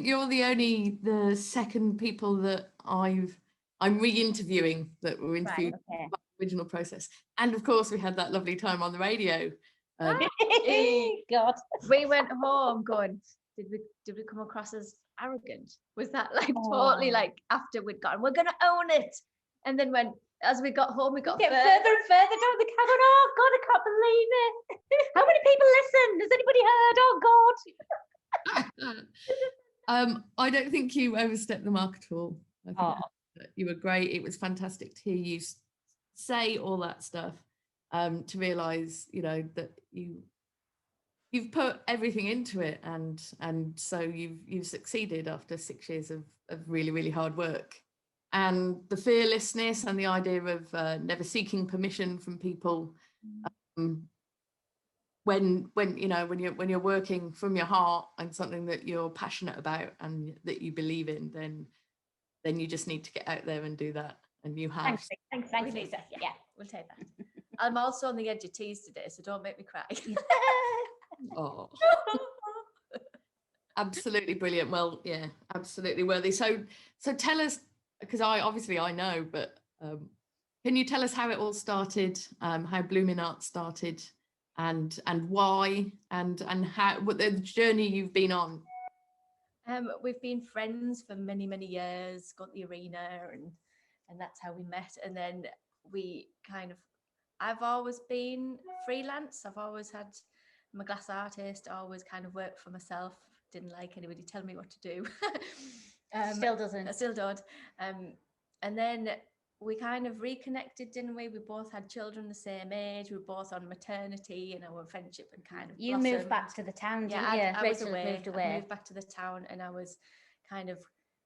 you're the second people that I'm re-interviewing that were interviewed by the original process. And of course we had that lovely time on the radio. God. We went home going, did we come across as arrogant? Was that like totally like after we'd gone, we're gonna own it? And then as we got home, we got further and further down the cabin. Oh God, I can't believe it. How many people listen? Has anybody heard? Oh God. I don't think you overstepped the mark at all. I think you were great. It was fantastic to hear you say all that stuff, to realise, that you've put everything into it, and so you've succeeded after 6 years of really, really hard work. And the fearlessness and the idea of never seeking permission from people, when you're working from your heart and something that you're passionate about and that you believe in, then you just need to get out there and do that. And you have. Thanks, Lisa. Yeah, we'll take that. I'm also on the edge of tears today, so don't make me cry. Oh. Absolutely brilliant. Well, yeah, absolutely worthy. So tell us, because I know, but can you tell us how it all started, how BloomInArt started, and why, and what the journey you've been on? We've been friends for many, many years, got the arena, and that's how we met. And then I've always been freelance. I'm a glass artist, always kind of worked for myself, didn't like anybody telling me what to do. Still doesn't. I still don't. And then we kind of reconnected, didn't we? We both had children the same age. We were both on maternity, and our friendship and kind of blossomed. Moved back to the town, didn't you? I was away. I moved back to the town, and I was kind of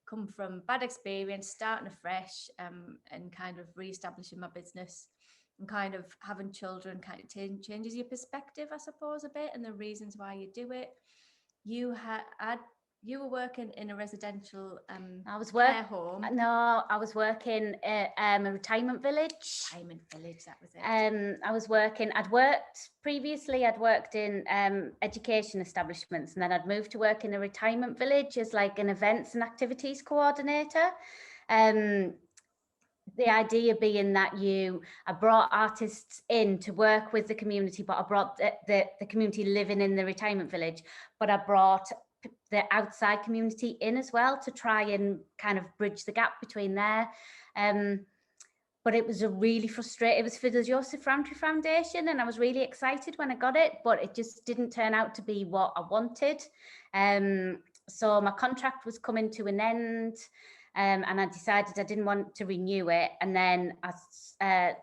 come from bad experience, starting afresh, and kind of re-establishing my business. And kind of having children kind of changes your perspective, I suppose, a bit, and the reasons why you do it. You were working in a residential care home. No, I was working at a retirement village. That was it. I'd worked in education establishments, and then I'd moved to work in a retirement village as like an events and activities coordinator. The idea being that I brought artists in to work with the community, but I brought the community living in the retirement village, but I brought the outside community in as well to try and kind of bridge the gap between there. But it was it was for the Joseph Rowntree Foundation, and I was really excited when I got it, but it just didn't turn out to be what I wanted. So my contract was coming to an end. And I decided I didn't want to renew it, and then I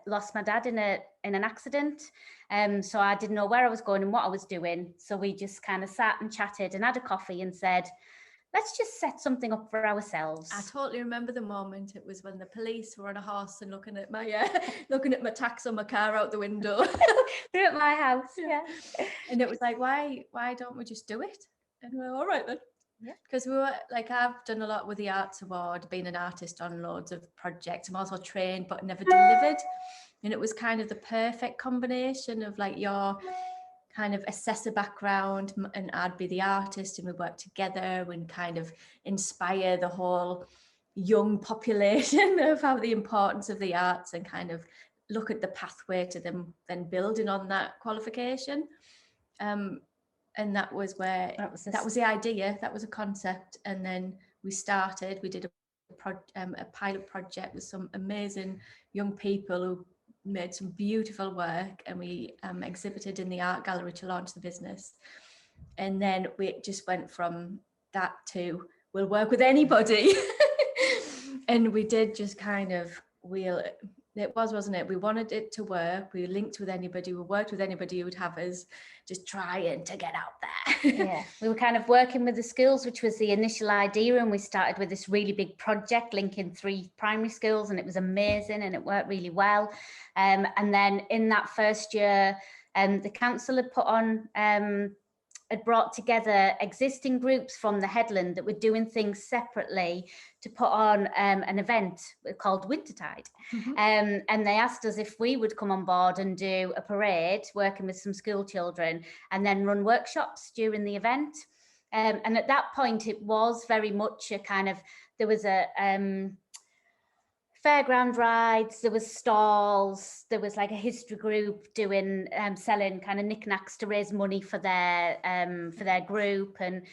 lost my dad in an accident, so I didn't know where I was going and what I was doing. So we just kind of sat and chatted and had a coffee and said, let's just set something up for ourselves. I totally remember the moment. It was when the police were on a horse and looking at my tax on my car out the window. They're at my house, yeah. And it was like, why don't we just do it? And we're all right then. Yeah, because we were like, I've done a lot with the Arts Award, been an artist on loads of projects. I'm also trained but never delivered, and it was kind of the perfect combination of like your kind of assessor background, and I'd be the artist, and we work together and kind of inspire the whole young population of how the importance of the arts, and kind of look at the pathway to them then building on that qualification. And that was where that was the idea, that was a concept. And then we did a pilot project with some amazing young people who made some beautiful work, and we exhibited in the art gallery to launch the business. And then we just went from that to we'll work with anybody. And we did just kind of wasn't it? We wanted it to work. We linked with anybody. We worked with anybody who would have us just trying to get out there. Yeah, we were kind of working with the schools, which was the initial idea. And we started with this really big project linking 3 primary schools, and it was amazing and it worked really well. And then in that first year, the council had brought together existing groups from the headland that were doing things separately to put on an event called Wintertide. Mm-hmm. And they asked us if we would come on board and do a parade working with some school children, and then run workshops during the event. And at that point, it was very much a kind of, there was a fairground rides, there was stalls, there was like a history group doing selling kind of knickknacks to raise money for their group, and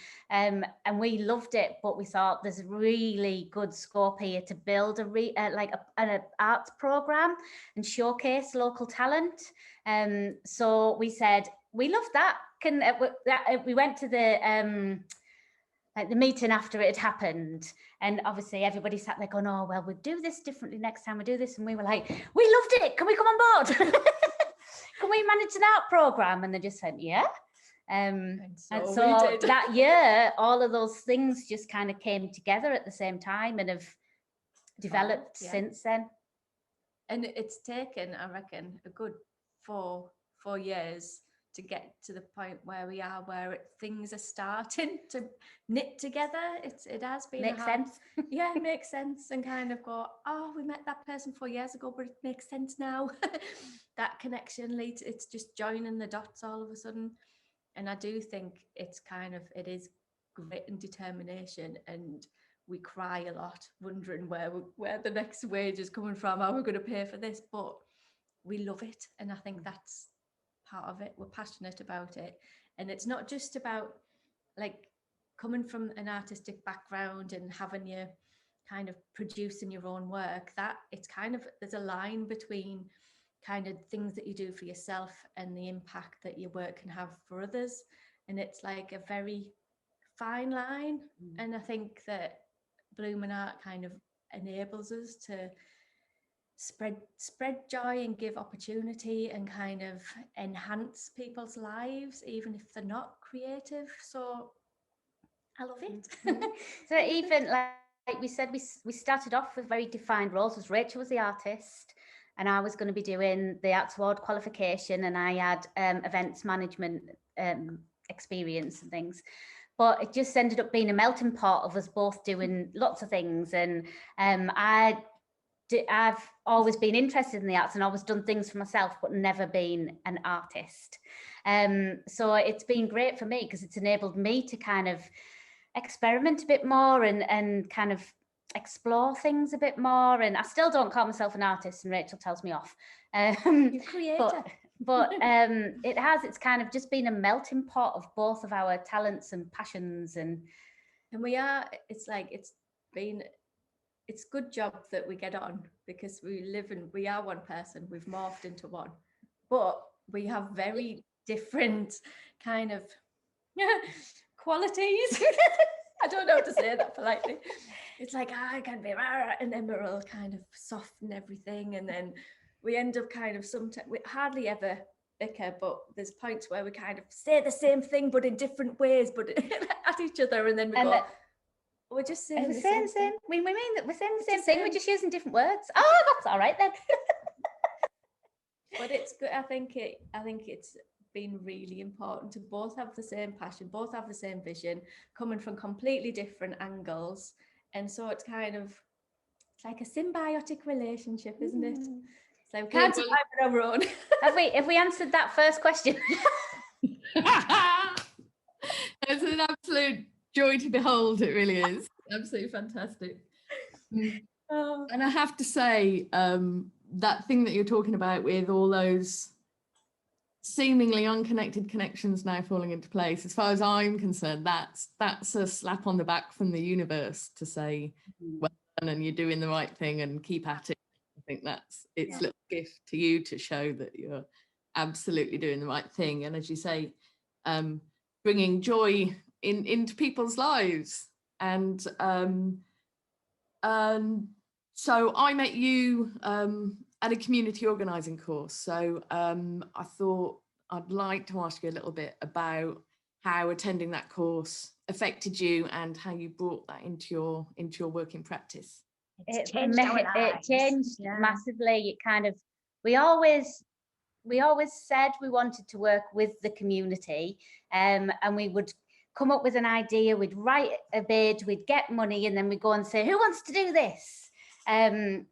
we loved it. But we thought there's really good scope here to build an arts program and showcase local talent. So we said we love that. We went to the meeting after it had happened, and obviously everybody sat there going, oh well, we'll do this differently next time, we do this, and we were like, we loved it, can we come on board? Can we manage an art program? And they just said yeah. And so that year all of those things just kind of came together at the same time and have developed since then. And it's taken, I reckon, a good four years to get to the point where we are, where things are starting to knit together. It has been makes sense. Yeah, it makes sense, and kind of go, oh, we met that person 4 years ago, but it makes sense now. That connection leads, it's just joining the dots all of a sudden. And I do think it is grit and determination, and we cry a lot wondering where the next wage is coming from, how we're going to pay for this, but we love it. And I think that's part of it. We're passionate about it, and it's not just about like coming from an artistic background and having you kind of producing your own work, that it's kind of, there's a line between kind of things that you do for yourself and the impact that your work can have for others, and it's like a very fine line. And I think that BloomInArt kind of enables us to spread joy and give opportunity and kind of enhance people's lives, even if they're not creative. So I love it. So even like we said, we started off with very defined roles. As Rachel was the artist, and I was going to be doing the Arts Award qualification, and I had events management experience and things. But it just ended up being a melting pot of us both doing lots of things. And I've always been interested in the arts and always done things for myself, but never been an artist. So it's been great for me because it's enabled me to kind of experiment a bit more and kind of explore things a bit more. And I still don't call myself an artist, and Rachel tells me off. You're creator. But it's kind of just been a melting pot of both of our talents and passions, and we are, it's good job that we get on, because we are one person, we've morphed into one, but we have very different kind of qualities. I don't know how to say that politely. It's like I can be rah, and Emma will kind of soften everything, and then we end up kind of sometimes, we hardly ever bicker, but there's points where we kind of say the same thing but in different ways, but at each other, and then we go, we're just saying the same thing. We mean that we're saying the same thing, we're just using different words. Oh, that's all right then. But it's good. I think it's been really important to both have the same passion, both have the same vision, coming from completely different angles. And so it's kind of, it's like a symbiotic relationship, isn't it? So we can't survive on our own. Have we answered that first question? It's an absolute joy to behold, it really is. Absolutely fantastic. And I have to say, that thing that you're talking about with all those seemingly unconnected connections now falling into place, as far as I'm concerned, that's a slap on the back from the universe to say, well done, and you're doing the right thing, and keep at it. I think it's a little gift to you to show that you're absolutely doing the right thing, and as you say, bringing joy into people's lives. And so I met you at a community organising course. So I thought I'd like to ask you a little bit about how attending that course affected you and how you brought that into your working practice. It changed massively. It kind of, we always said we wanted to work with the community, and we would come up with an idea, we'd write a bid, we'd get money, and then we'd go and say, who wants to do this? And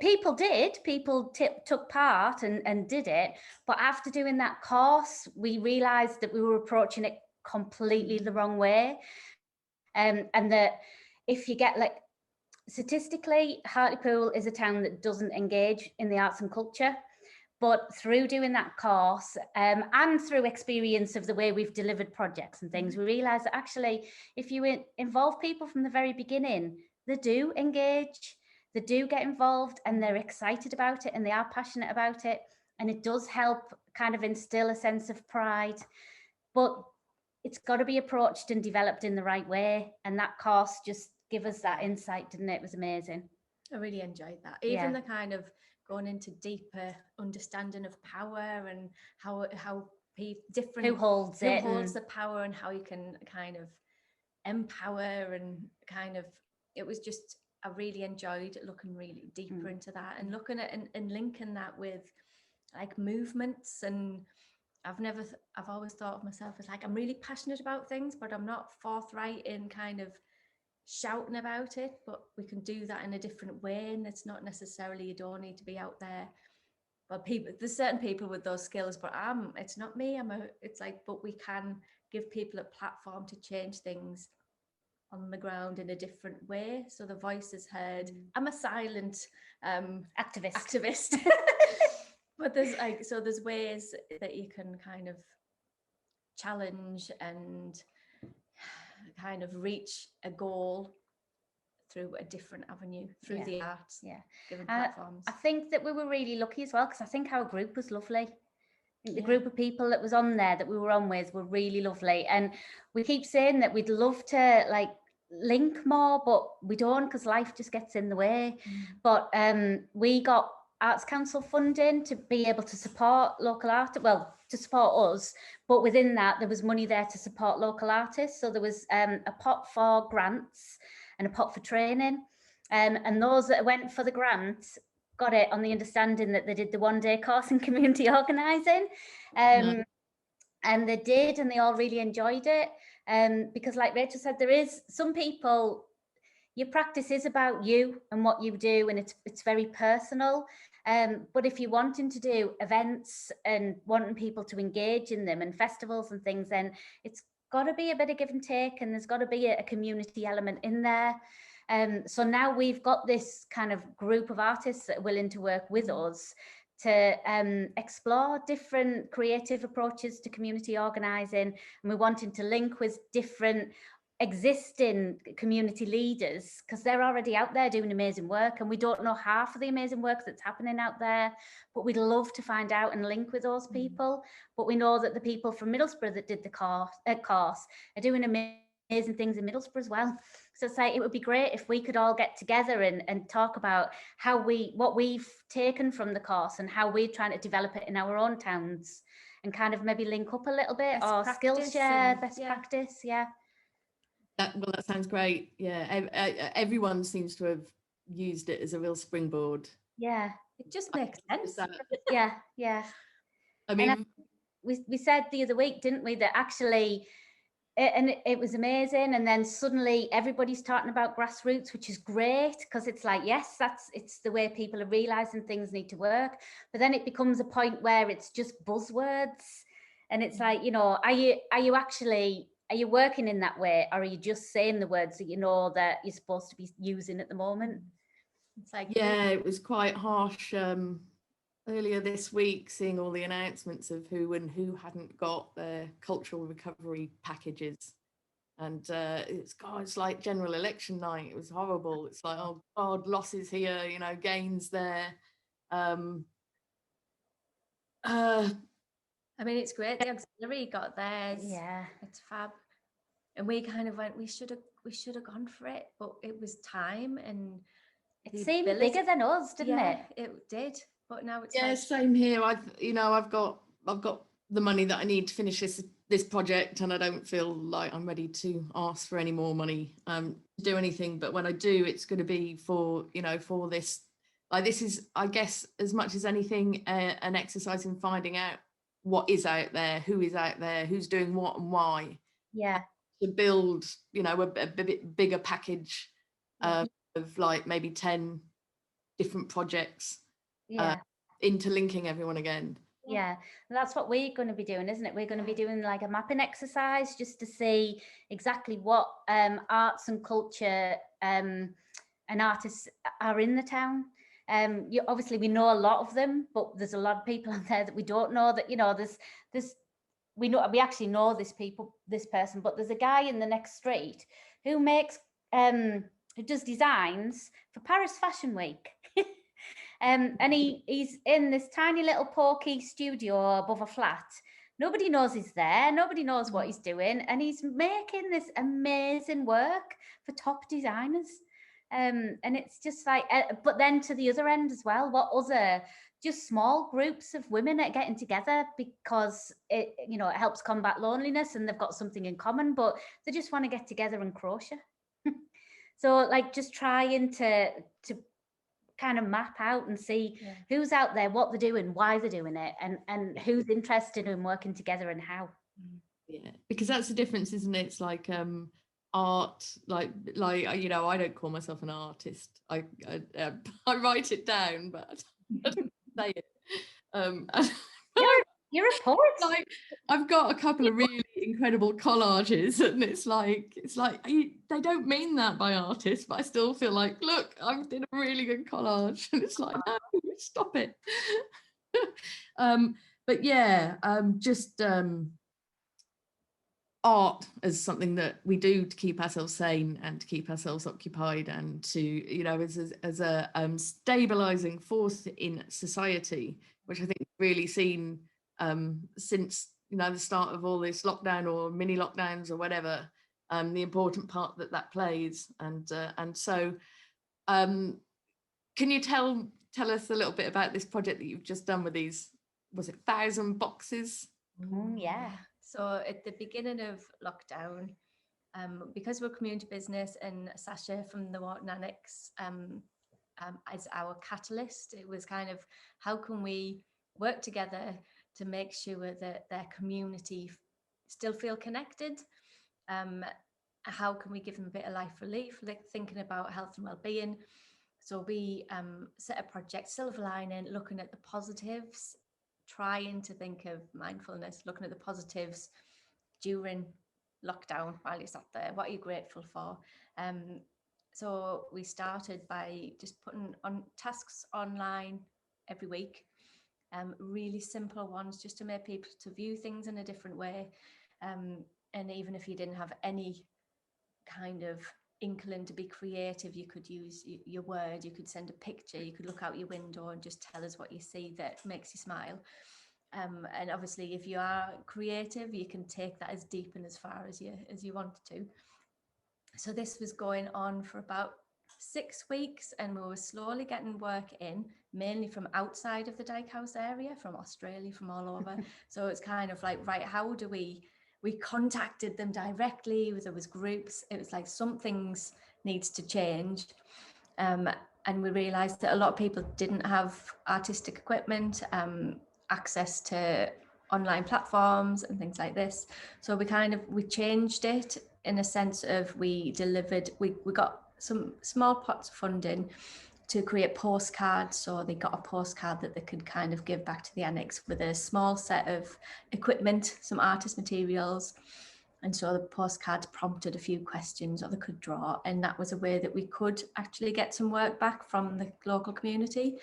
people took part and did it. But after doing that course, we realised that we were approaching it completely the wrong way. And that if you get, like, statistically, Hartlepool is a town that doesn't engage in the arts and culture. But through doing that course and through experience of the way we've delivered projects and things, we realise that actually, if you involve people from the very beginning, they do engage, they do get involved, and they're excited about it, and they are passionate about it. And it does help kind of instill a sense of pride. But it's got to be approached and developed in the right way. And that course just gave us that insight, didn't it? It was amazing. I really enjoyed that. Even the kind of going into deeper understanding of power and how different, who holds the power, and how you can kind of empower, and kind of, it was just, I really enjoyed looking really deeper into that, and looking at and linking that with like movements. And I've always thought of myself as like, I'm really passionate about things, but I'm not forthright in kind of shouting about it. But we can do that in a different way, and it's not necessarily, you don't need to be out there. But there's certain people with those skills, but it's not me. It's like, but we can give people a platform to change things on the ground in a different way, so the voice is heard. I'm a silent activist. But there's ways that you can kind of challenge and kind of reach a goal through a different avenue, through the arts, given platforms. I think that we were really lucky as well, because I think our group was lovely. The group of people that was on there, that we were on with, were really lovely. And we keep saying that we'd love to like link more, but we don't, because life just gets in the way. But we got Arts Council funding to be able to support local art, well, to support us, but within that there was money there to support local artists. So there was a pot for grants and a pot for training, and those that went for the grants got it on the understanding that they did the one-day course in community organising, and they did, and they all really enjoyed it. Because like Rachel said, there is some people, your practice is about you and what you do, and it's very personal. But if you're wanting to do events and wanting people to engage in them, and festivals and things, then it's got to be a bit of give and take, and there's got to be a community element in there. So now we've got this kind of group of artists that are willing to work with us to explore different creative approaches to community organising, and we're wanting to link with different existing community leaders, because they're already out there doing amazing work, and we don't know half of the amazing work that's happening out there, but we'd love to find out and link with those people. But we know that the people from Middlesbrough that did the course are doing amazing things in Middlesbrough as well. So it's like, it would be great if we could all get together and talk about what we've taken from the course and how we're trying to develop it in our own towns, and kind of maybe link up a little bit, or skill share, best practice. That sounds great. Yeah, everyone seems to have used it as a real springboard. Yeah, it just makes sense. Yeah. I mean, and we said the other week, didn't we, that actually, it was amazing, and then suddenly everybody's talking about grassroots, which is great, because it's like, yes, it's the way people are realizing things need to work, but then it becomes a point where it's just buzzwords, and it's like, you know, are you working in that way, or are you just saying the words that you know that you're supposed to be using at the moment? It's like, it was quite harsh earlier this week, seeing all the announcements of who hadn't got their cultural recovery packages, and it's like general election night. It was horrible. It's like, oh God, losses here, you know, gains there. I mean, it's great the auxiliary got theirs. Yeah, it's fab. And we kind of went, we should have gone for it, but it was time, and it seemed bigger than us, didn't it? It did, but now it's like, same here. I've got the money that I need to finish this project, and I don't feel like I'm ready to ask for any more money to do anything. But when I do, it's going to be for this. Like, this is, I guess, as much as anything, an exercise in finding out what is out there, who is out there, who's doing what and why. Yeah. To build, a bit bigger package of like maybe 10 different projects, interlinking everyone again. Yeah, that's what we're going to be doing, isn't it? We're going to be doing like a mapping exercise just to see exactly what arts and culture and artists are in the town. Obviously we know a lot of them, but there's a lot of people out there that we don't know, that, you know, we actually know this person, but there's a guy in the next street who makes who does designs for Paris Fashion Week. And he's in this tiny little porky studio above a flat. Nobody knows he's there. Nobody knows what he's doing. And he's making this amazing work for top designers. And it's just like, but then to the other end as well, what other just small groups of women are getting together because it helps combat loneliness and they've got something in common, but they just want to get together and crochet. So like just trying to kind of map out and see who's out there, what they're doing, why they're doing it, and who's interested in working together and how. Yeah, because that's the difference, isn't it? It's like art, like I don't call myself an artist. I write it down, but I don't say it. You're a poet. Like, I've got a couple of really incredible collages, and it's like they don't mean that by artists, but I still feel like, look, I did a really good collage, and it's like, no, stop it. But yeah, just art as something that we do to keep ourselves sane and to keep ourselves occupied, and to, as a stabilizing force in society, which I think we've really seen since the start of all this lockdown or mini lockdowns or whatever, the important part that plays. And so can you tell us a little bit about this project that you've just done with these, was it 1,000 boxes? Yeah. So at the beginning of lockdown, because we're a community business and Sasha from the Wharton Annex as our catalyst, it was kind of, how can we work together to make sure that their community still feel connected? How can we give them a bit of life relief, like thinking about health and well-being? So we set a project, silver lining, looking at the positives, trying to think of mindfulness, looking at the positives during lockdown while you're sat there. What are you grateful for? So we started by just putting on tasks online every week, really simple ones, just to make people to view things in a different way. And even if you didn't have any kind of inkling to be creative, you could use your word, you could send a picture, you could look out your window and just tell us what you see that makes you smile. And obviously if you are creative, you can take that as deep and as far as you want to. So this was going on for about 6 weeks, and we were slowly getting work in, mainly from outside of the Dyke House area, from Australia, from all over. So it's kind of like, right, how do we contacted them directly, there was groups, it was like some things needs to change. And we realized that a lot of people didn't have artistic equipment, access to online platforms and things like this. So we changed it in a sense of, we got some small pots of funding to create postcards. So they got a postcard that they could kind of give back to the annex with a small set of equipment, some artist materials. And so the postcards prompted a few questions, or they could draw. And that was a way that we could actually get some work back from the local community.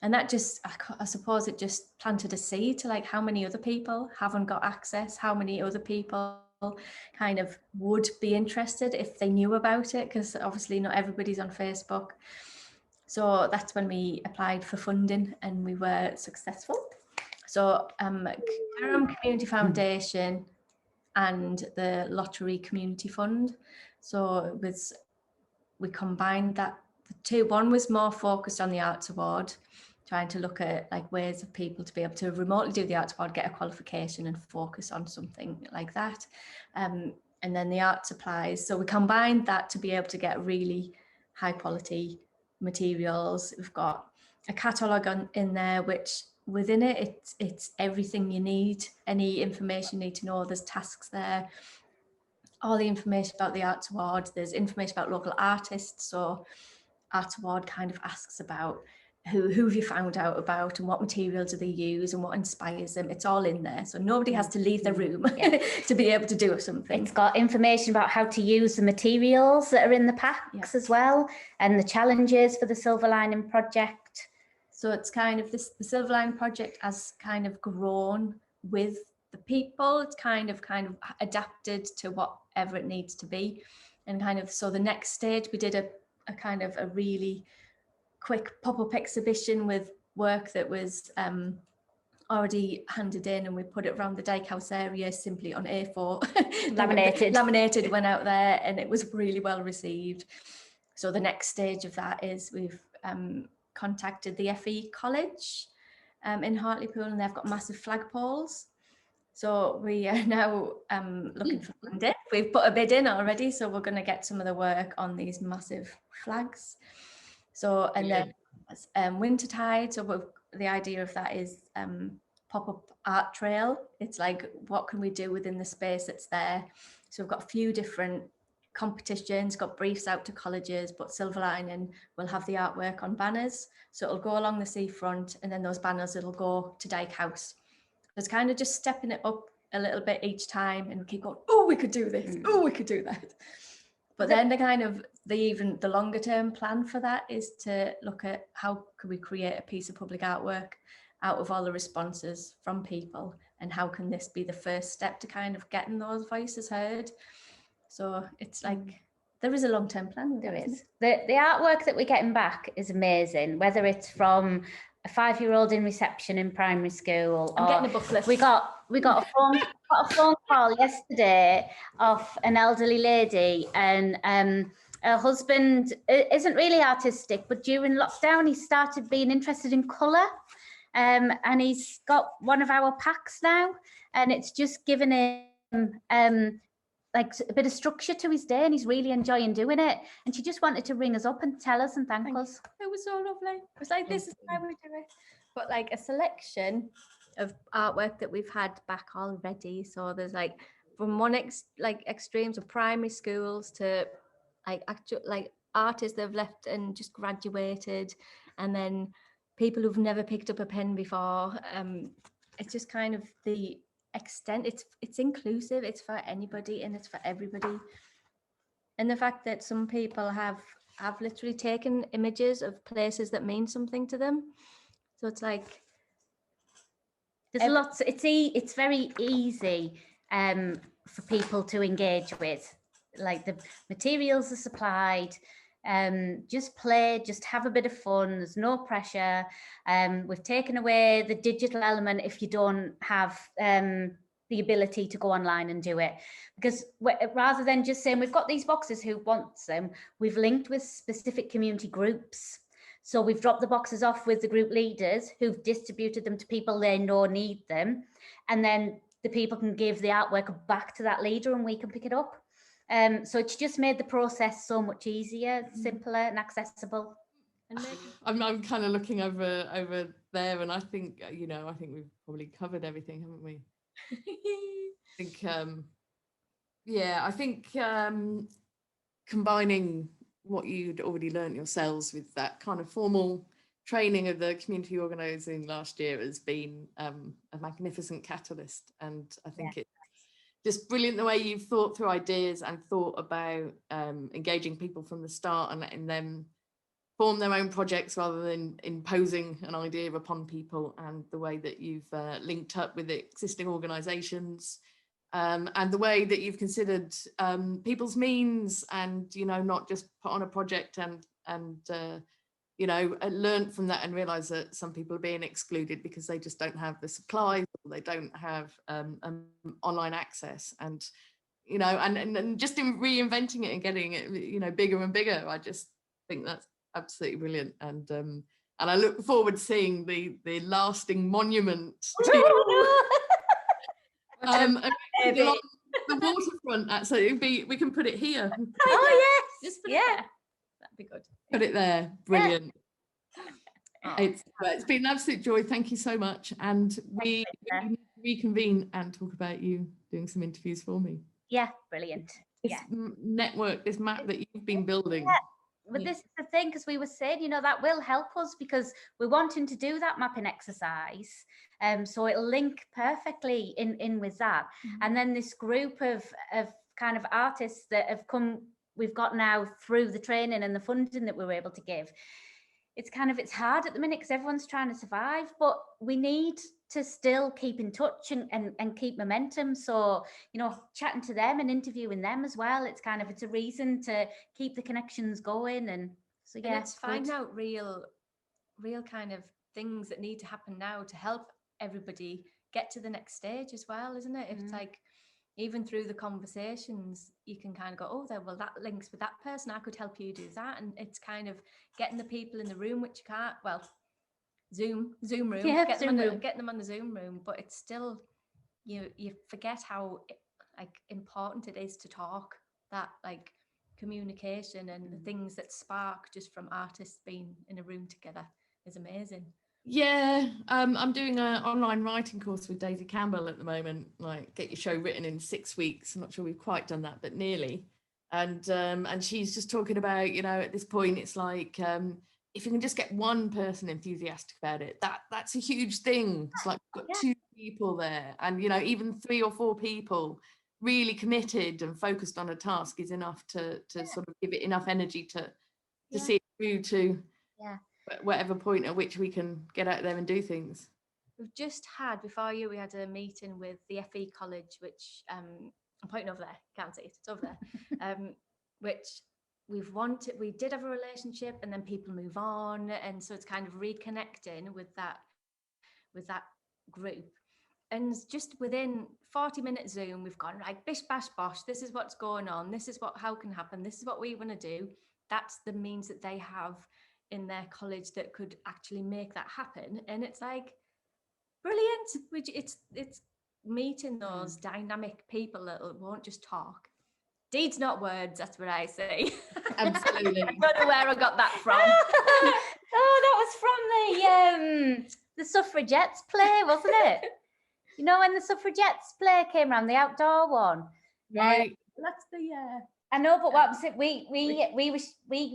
And that just, I suppose it just planted a seed to like, how many other people haven't got access? How many other people kind of would be interested if they knew about it? Because obviously not everybody's on Facebook. So that's when we applied for funding, and we were successful. So Durham Community Foundation and the Lottery Community Fund. So we combined the two. One was more focused on the Arts Award, trying to look at like ways of people to be able to remotely do the Arts Award, get a qualification and focus on something like that. And then the art supplies. So we combined that to be able to get really high quality materials. We've got a catalogue in there, which within it's everything you need, any information you need to know. There's tasks there, all the information about the Arts Award, there's information about local artists. So Arts Award kind of asks about who have you found out about and what materials do they use and what inspires them. It's all in there, so nobody has to leave the room to be able to do something. It's got information about how to use the materials that are in the packs as well, and the challenges for the Silver Lining project. So it's kind of this, the Silver Lining project has kind of grown with the people. It's kind of adapted to whatever it needs to be, and kind of, so the next stage we did a kind of a really quick pop-up exhibition with work that was already handed in, and we put it around the Dyke House area simply on A4 laminated, went out there, and it was really well received. So the next stage of that is we've contacted the FE College in Hartlepool, and they've got massive flagpoles. So we are now looking for funding. We've put a bid in already, so we're going to get some of the work on these massive flags. So, and then Wintertide, so the idea of that is pop-up art trail. It's like, what can we do within the space that's there? So we've got a few different competitions, got briefs out to colleges, but Silver Lining will have the artwork on banners. So it'll go along the seafront, and then those banners, it'll go to Dyke House. It's kind of just stepping it up a little bit each time, and keep going, oh, we could do this, oh, we could do that. But then the longer term plan for that is to look at how could we create a piece of public artwork out of all the responses from people, and how can this be the first step to kind of getting those voices heard. So it's like, there is a long-term plan. There is. The artwork that we're getting back is amazing, whether it's from a 5-year-old in reception in primary school. I'm getting a booklet. We got a phone call yesterday of an elderly lady, and her husband isn't really artistic, but during lockdown he started being interested in colour, and he's got one of our packs now, and it's just given him like a bit of structure to his day, and he's really enjoying doing it. And she just wanted to ring us up and tell us and thank us. It was so lovely. It was like, this is how we do it. But like a selection of artwork that we've had back already. So there's like from one extremes of primary schools to like actual like artists that have left and just graduated, and then people who've never picked up a pen before. It's just kind of the extent, it's inclusive, it's for anybody and it's for everybody. And the fact that some people have literally taken images of places that mean something to them. So it's like there's lots, it's very easy for people to engage with. Like the materials are supplied, just play, just have a bit of fun, there's no pressure. We've taken away the digital element if you don't have the ability to go online and do it, because rather than just saying we've got these boxes, who wants them, we've linked with specific community groups. So we've dropped the boxes off with the group leaders who've distributed them to people they know need them, and then the people can give the artwork back to that leader and we can pick it up. So it's just made the process so much easier, simpler and accessible. And I'm kind of looking over there, and I think, I think we've probably covered everything, haven't we? I think combining what you'd already learned yourselves with that kind of formal training of the community organising last year has been a magnificent catalyst. And I think it's just brilliant the way you've thought through ideas and thought about engaging people from the start and letting them form their own projects rather than imposing an idea upon people, and the way that you've linked up with existing organisations, and the way that you've considered people's means, and not just put on a project and learn from that and realise that some people are being excluded because they just don't have the supplies, or they don't have online access, and and just in reinventing it and getting it bigger and bigger. I just think that's absolutely brilliant, and I look forward to seeing the lasting monument to the waterfront. So we can put it here. Oh yes, just put it there. That'd be good. Put it there. Brilliant. It's been an absolute joy. Thank you so much, and we can reconvene and talk about you doing some interviews for me. Yeah, brilliant. This network, this map that you've been building. But this is the thing, because we were saying, you know, that will help us because we're wanting to do that mapping exercise. So it'll link perfectly in with that. And then this group of kind of artists that have come, we've got now through the training and the funding that we were able to give. It's hard at the minute because everyone's trying to survive, but we need to still keep in touch and keep momentum. So, you know, chatting to them and interviewing them as well, it's a reason to keep the connections going. And so, yeah. And it's find out real kind of things that need to happen now to help everybody get to the next stage as well, isn't it? It's like, even through the conversations, you can kind of go, oh, well, that links with that person. I could help you do that. And it's kind of getting the people in the room, which you can't, well, Zoom room, get them on the Zoom room. But it's still, you forget how important it is to talk, that like communication and the things that spark just from artists being in a room together is amazing. Yeah, I'm doing an online writing course with Daisy Campbell at the moment, like get your show written in 6 weeks. I'm not sure we've quite done that, but nearly. And she's just talking about, you know, at this point, it's like, if you can just get one person enthusiastic about it, that's a huge thing. It's like we've got 2 people there, and, you know, even 3 or 4 people really committed and focused on a task is enough to sort of give it enough energy to see it through to whatever point at which we can get out there and do things. We've just had, before you, we had a meeting with the FE College, which I'm pointing over there, can't see it, it's over there, which we did have a relationship and then people move on. And so it's kind of reconnecting with that group. And just within 40-minute Zoom, we've gone, right, bish, bash, bosh, this is what's going on. This is how can happen. This is what we want to do. That's the means that they have in their college that could actually make that happen. And it's like brilliant. It's meeting those dynamic people that won't just talk. Deeds, not words, that's what I say. Absolutely. I don't know where I got that from. Oh, that was from the suffragettes play, wasn't it? You know, when the suffragettes play came around, the outdoor one. Right. That's the I know, but what was it? We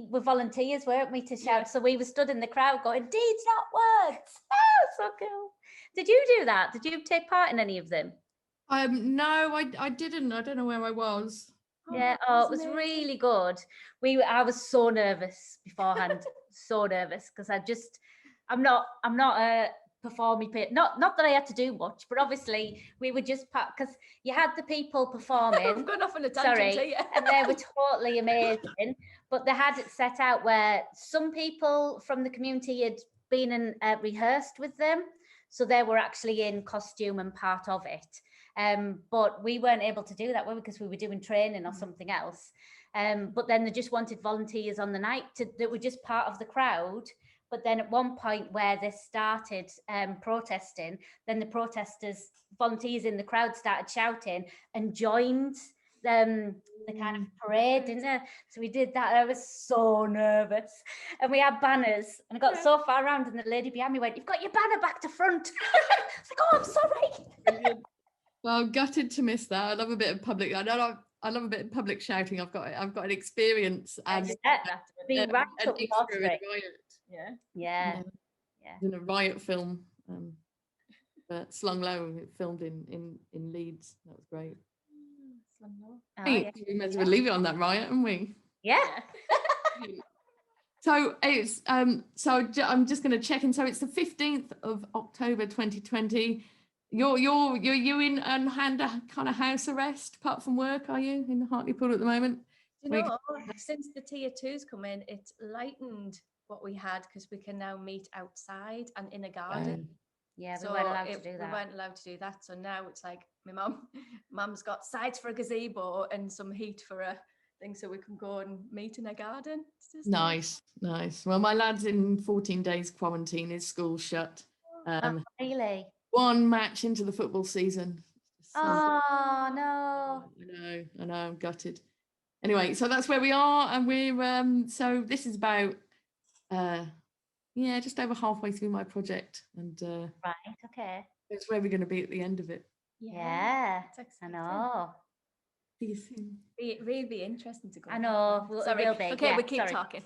were volunteers, weren't we, to shout? So we were stood in the crowd going, "Deeds, not words." Oh, so cool. Did you do that? Did you take part in any of them? No, I didn't. I don't know where I was. Yeah. Oh, it was really good. I was so nervous beforehand, so nervous because I'm not a performing, not that I had to do much, but obviously we were just because you had the people performing. I've gone off on a tangent, and they were totally amazing. But they had it set out where some people from the community had been and rehearsed with them, so they were actually in costume and part of it. But we weren't able to do that because we were doing training or something else. But then they just wanted volunteers on the night that were just part of the crowd. But then at one point where they started protesting, then the volunteers in the crowd started shouting and joined the kind of parade, didn't they? So we did that. I was so nervous. And we had banners, and I got so far around, and the lady behind me went, "You've got your banner back to front." I was like, "Oh, I'm sorry." Well, I'm gutted to miss that. I love a bit of public. I love a bit of public shouting. I've got an experience and be right up riot. Yeah. In a riot film, but Slung Low, filmed in Leeds. That was great. We might as well leave it on that riot, haven't we? Yeah. So it's so I'm just going to check in. So it's the 15th of October 2020. You're in and hand kind of house arrest apart from work, are you, in Hartlepool at the moment? You know, since the tier 2's come in, it's lightened what we had because we can now meet outside and in a garden. Yeah, we weren't allowed to do that. We weren't allowed to do that. So now it's like my mum's got sides for a gazebo and some heat for a thing so we can go and meet in a garden. Nice. Well, my lad's in 14 days quarantine, his school's shut. Really? One match into the football season. Oh, no. I know, I'm gutted. Anyway, so that's where we are, and we're so this is about just over halfway through my project, and right, okay, it's where we're going to be at the end of it. Yeah, I know. See you soon. It'd really be interesting to go. I know. Sorry. Will be. Okay, Yeah, we keep sorry. talking.